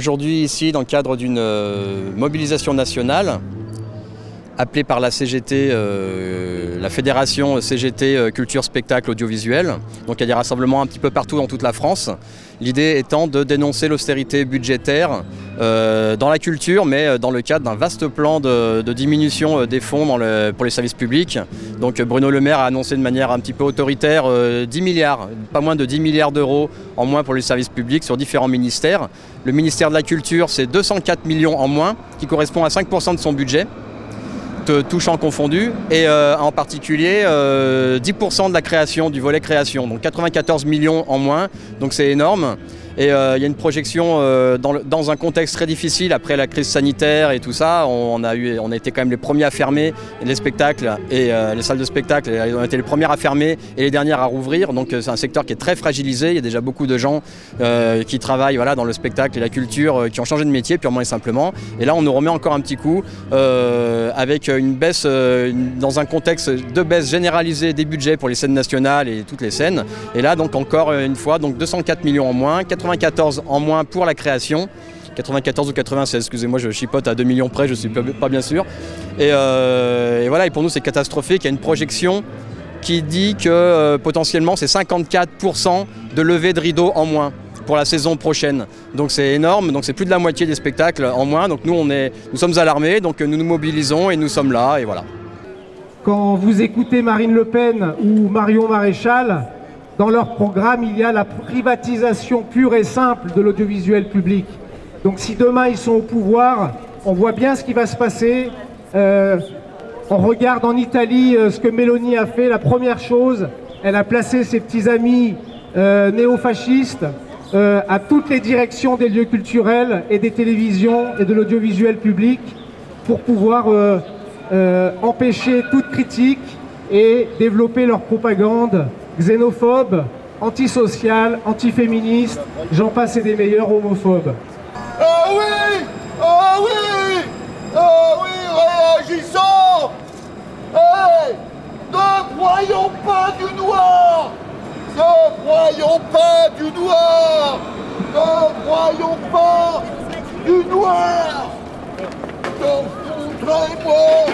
aujourd'hui ici dans le cadre d'une mobilisation nationale appelée par la CGT, la fédération CGT Culture Spectacle Audiovisuel. Donc il y a des rassemblements un petit peu partout dans toute la France. L'idée étant de dénoncer l'austérité budgétaire dans la culture, mais dans le cadre d'un vaste plan de diminution des fonds pour les services publics. Donc Bruno Le Maire a annoncé de manière un petit peu autoritaire 10 milliards, pas moins de 10 milliards d'euros en moins pour les services publics sur différents ministères. Le ministère de la Culture, c'est 204 millions en moins, qui correspond à 5% de son budget, tout champ confondu, et en particulier 10% de la création, du volet création, donc 94 millions en moins, donc c'est énorme. Et il y a une projection dans un contexte très difficile après la crise sanitaire et tout ça. On a été quand même les premiers à fermer les spectacles et les salles de spectacle. On a été les premières à fermer et les dernières à rouvrir. Donc c'est un secteur qui est très fragilisé. Il y a déjà beaucoup de gens qui travaillent dans le spectacle et la culture qui ont changé de métier purement et simplement. Et là on nous remet encore un petit coup avec une baisse, dans un contexte de baisse généralisée des budgets pour les scènes nationales et toutes les scènes. Et là donc encore une fois, donc 204 millions en moins, 94 en moins pour la création, 94 ou 96, excusez-moi, je chipote à 2 millions près, je ne suis pas bien sûr. Et voilà, et pour nous c'est catastrophique. Il y a une projection qui dit que potentiellement c'est 54% de levée de rideau en moins pour la saison prochaine. Donc c'est énorme, donc c'est plus de la moitié des spectacles en moins. Donc nous sommes alarmés, donc nous nous mobilisons et nous sommes là, et voilà. Quand vous écoutez Marine Le Pen ou Marion Maréchal, dans leur programme, il y a la privatisation pure et simple de l'audiovisuel public. Donc si demain ils sont au pouvoir, on voit bien ce qui va se passer. On regarde en Italie ce que Meloni a fait. La première chose, elle a placé ses petits amis néofascistes à toutes les directions des lieux culturels et des télévisions et de l'audiovisuel public pour pouvoir empêcher toute critique et développer leur propagande xénophobe, antisociale, antiféministe, j'en passe et des meilleurs, homophobes. Ah oui! Ah oui! Ah oui, réagissons! Hey! Ne broyons pas du noir! Ne broyons pas du noir! Ne broyons pas du noir! Montrez-moi